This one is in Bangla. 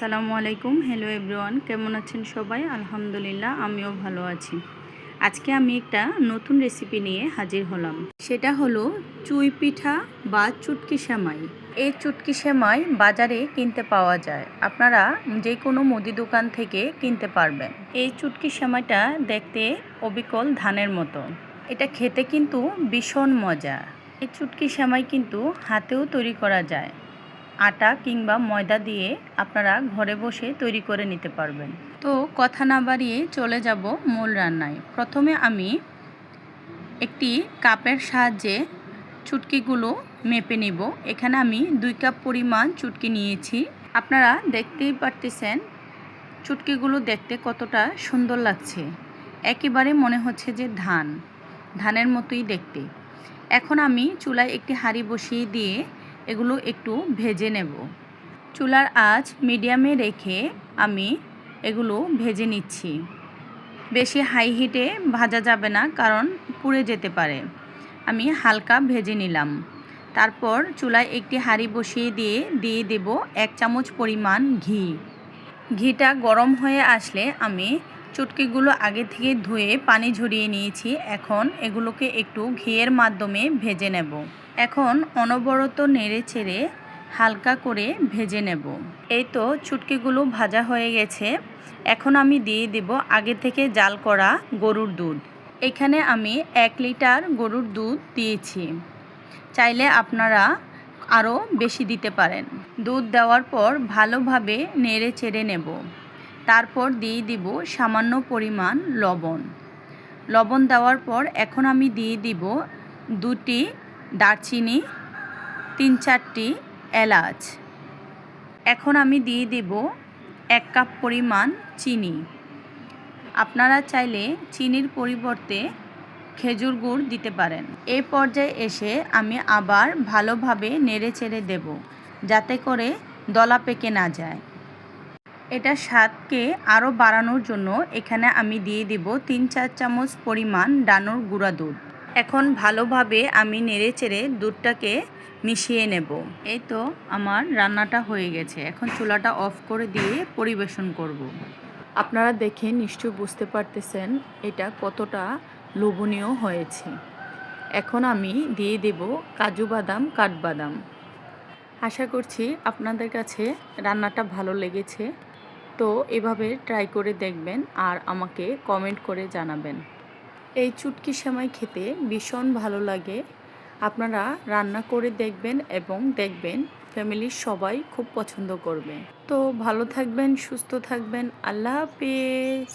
আসসালামু আলাইকুম। হ্যালো এভরিওয়ান, কেমন আছেন সবাই? আলহামদুলিল্লাহ, আমিও ভালো আছি। আজকে আমি একটা নতুন রেসিপি নিয়ে হাজির হলাম। সেটা হলো চুই পিঠা বা চুটকি সেমাই। এই চুটকি সেমাই বাজারে কিনতে পাওয়া যায়। আপনারা যে কোনো মুদি দোকান থেকে কিনতে পারবেন। এই চুটকি সেমাইটা দেখতে অবিকল ধানের মতো। এটা খেতে কিন্তু ভীষণ মজা। এই চুটকি সেমাই কিন্তু হাতেও তৈরি করা যায়। আটা কিংবা ময়দা দিয়ে আপনারা ঘরে বসে তৈরি করে নিতে পারবেন। তো কথা না বাড়িয়ে চলে যাব মূল রান্নায়। প্রথমে আমি একটি কাপের সাহায্যে চুটকিগুলো মেপে নিব। এখানে আমি 2 কাপ পরিমাণ চুটকি নিয়েছি। আপনারা দেখতেই পারতেছেন চুটকিগুলো দেখতে কতটা সুন্দর লাগছে। একেবারে মনে হচ্ছে যে ধানের মতোই দেখতে। এখন আমি চুলায় একটি হাঁড়ি বসিয়ে দিয়ে এগুলো একটু ভেজে নেব। চুলার আঁচ মিডিয়ামে রেখে আমি এগুলো ভেজে নিচ্ছি। বেশি হাই হিটে ভাজা যাবে না, কারণ পুড়ে যেতে পারে। আমি হালকা ভেজে নিলাম। তারপর চুলায় একটি হাঁড়ি বসিয়ে দিয়ে দেব 1 চামচ পরিমাণ ঘি। ঘিটা গরম হয়ে আসলে আমি চুটকিগুলো আগে থেকে ধুয়ে পানি ঝরিয়ে নিয়েছি। এখন এগুলোকে একটু ঘিয়ের মাধ্যমে ভেজে নেব। এখন অনবরত নেড়ে চেড়ে হালকা করে ভেজে নেব। এই তো চুটকিগুলো ভাজা হয়ে গেছে। এখন আমি দিয়ে দেব আগে থেকে জাল করা গরুর দুধ। এখানে আমি 1 লিটার গরুর দুধ দিয়েছি। চাইলে আপনারা আরও বেশি দিতে পারেন। দুধ দেওয়ার পর ভালোভাবে নেড়ে চেড়ে নেব। তারপর দিয়ে দিব সামান্য পরিমাণ লবণ দেওয়ার পর এখন আমি দিয়ে দিব 2টি দারচিনি, 3-4টি এলাচ। এখন আমি দিয়ে দেব 1 কাপ পরিমাণ চিনি। আপনারা চাইলে চিনির পরিবর্তে খেজুর গুড় দিতে পারেন। এই পর্যায়ে এসে আমি আবার ভালোভাবে নেড়ে চেড়ে দেব, যাতে করে দলা পেকে না যায়। এটা স্বাদকে আরও বাড়ানোর জন্য এখানে আমি দিয়ে দেব 3-4 চামচ পরিমাণ ডানোর গুঁড়া দুধ। এখন ভালোভাবে আমি নেড়ে চেড়ে দুধটাকে মিশিয়ে নেব। এই তো আমার রান্নাটা হয়ে গেছে। এখন চুলাটা অফ করে দিয়ে পরিবেশন করব। আপনারা দেখে নিশ্চয়ই বুঝতে পারতেছেন এটা কতটা লোভনীয় হয়েছে। এখন আমি দিয়ে দেব কাজু বাদাম, কাঠবাদাম। আশা করছি আপনাদের কাছে রান্নাটা ভালো লেগেছে। তো এভাবে ট্রাই করে দেখবেন আর আমাকে কমেন্ট করে জানাবেন। এই চুটকি সেমাই খেতে ভীষণ ভালো লাগে। আপনারা রান্না করে দেখবেন এবং দেখবেন ফ্যামিলির সবাই খুব পছন্দ করবে। তো ভালো থাকবেন, সুস্থ থাকবেন। আল্লাহ হাফেজ।